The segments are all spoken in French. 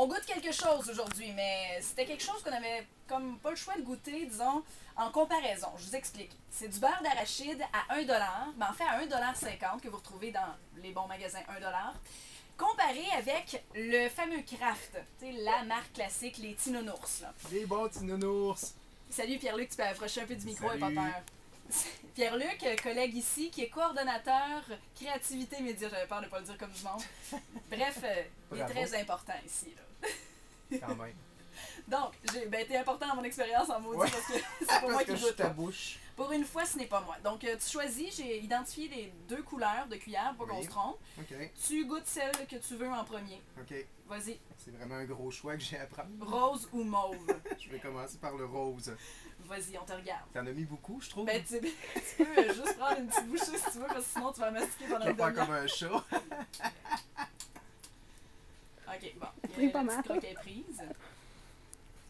On goûte quelque chose aujourd'hui, mais c'était quelque chose qu'on avait comme pas le choix de goûter, disons, en comparaison. Je vous explique. C'est du beurre d'arachide à 1$, mais en fait à 1,50$ que vous retrouvez dans les bons magasins 1$, comparé avec le fameux Kraft, la marque classique, les Tinonours. Là. Les bons Tinonours! Salut Pierre-Luc, tu peux approcher un peu du micro Salut. et pas peur. Pierre-Luc, collègue ici, qui est coordonnateur créativité média, j'avais peur de ne pas le dire comme du monde. Bref, il est Bravo. très important ici. Là. Quand même. Donc, t'es important dans mon expérience en maudit Ouais. parce que c'est pas moi Parce qui que je goûte. suis ta bouche. Pour une fois, ce n'est pas moi. Donc, tu choisis, j'ai identifié les 2 couleurs de cuillère pour qu'on Oui. se trompe. Ok, Tu goûtes celle que tu veux en premier. ok. Vas-y, C'est vraiment un gros choix que j'ai à prendre. rose ou mauve. Je vais commencer par le rose. Vas-y, on te regarde. T'en as mis beaucoup, je trouve. Ben, tu peux juste prendre une petite bouchée si tu veux, parce que sinon tu vas mastiquer pendant Je une vais faire demi-heure. comme un chat. Ok, bon. pris La pas mal. petite croque est prise.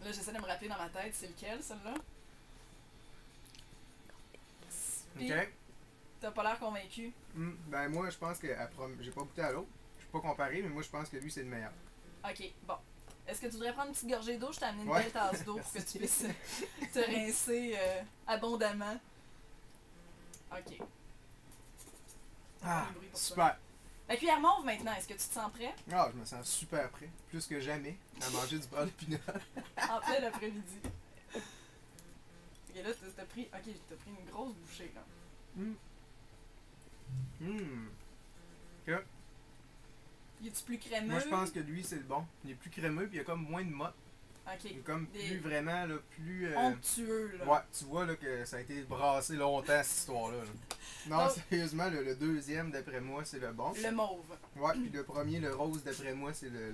Là, j'essaie de me rappeler dans ma tête, c'est lequel, celle-là? Puis, Ok. t'as pas l'air convaincu. Ben moi, je pense que j'ai pas goûté à l'autre. Je peux pas comparer, mais moi, je pense que lui, c'est le meilleur. Ok, bon. Est-ce que tu voudrais prendre une petite gorgée d'eau? Je t'ai amené une Ouais. belle tasse d'eau pour que tu puisses te rincer abondamment. Ok. Ah, Un bruit pour ça. super. La cuillère mauve maintenant, est-ce que tu te sens prêt? Ah, je me sens super prêt. Plus que jamais à manger du beurre de pinot. En plein l'après-midi. Ok, là, t'as pris une grosse bouchée, là. Ok. Il est-tu plus crémeux? Moi, je pense que lui, c'est le bon. Il est plus crémeux, puis il y a comme moins de motte. Il est Ok. comme Des- plus vraiment, là, plus... Onctueux, là. Ouais, tu vois là, que ça a été brassé longtemps, cette histoire-là. là. Non, Donc- sérieusement, le deuxième, d'après moi, c'est le bon. Le mauve. Ouais, puis le premier, le rose, d'après moi, c'est le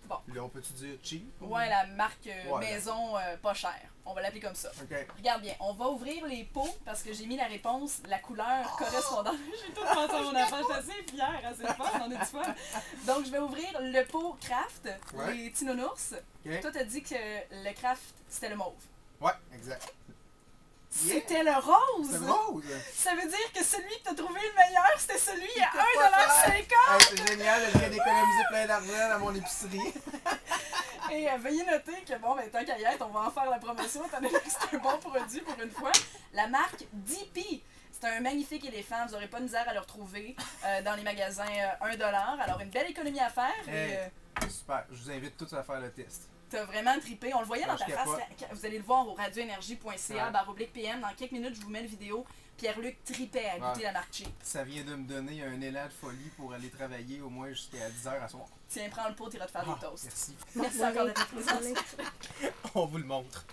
Bon. on peut-tu dire cheap? Ouais, la marque Ouais, maison pas chère. On va l'appeler comme ça. Ok. Regarde bien, on va ouvrir les pots parce que j'ai mis la réponse, la couleur correspondante. J'ai tout pensé à mon affaire, je suis assez fière, assez fun, on a du fun. Donc, je vais ouvrir le pot Kraft, Ouais. les Tinonours. Ok. Toi, t'as dit que le Kraft, c'était le mauve. Ouais, exact. Yeah. C'était le rose! C'est le rose! Ça veut dire que celui que t'as trouvé le meilleur, c'était celui à C'était pas 1,50$! Hey, c'est génial, je viens d'économiser plein d'argent dans mon épicerie. Et veuillez noter que, bon, ben, tant qu'à y être, on va en faire la promotion, étant donné que c'est un bon produit pour une fois. La marque DP. C'est un magnifique éléphant, vous n'aurez pas de misère à le retrouver dans les magasins 1$. Alors, une belle économie à faire. Hey. Et Super, je vous invite tous à faire le test. t'as vraiment trippé. On le voyait dans ta Je face. capote. Vous allez le voir au radioénergie.ca, Ouais. /PM. Dans quelques minutes, je vous mets le vidéo. Pierre-Luc tripait à goûter Ouais. la marque cheap. Ça vient de me donner un élan de folie pour aller travailler au moins jusqu'à 10h à soir. Tiens, prends le pot, t'iras te faire Ah, des toasts. merci. Merci encore d'être présent. On vous le montre.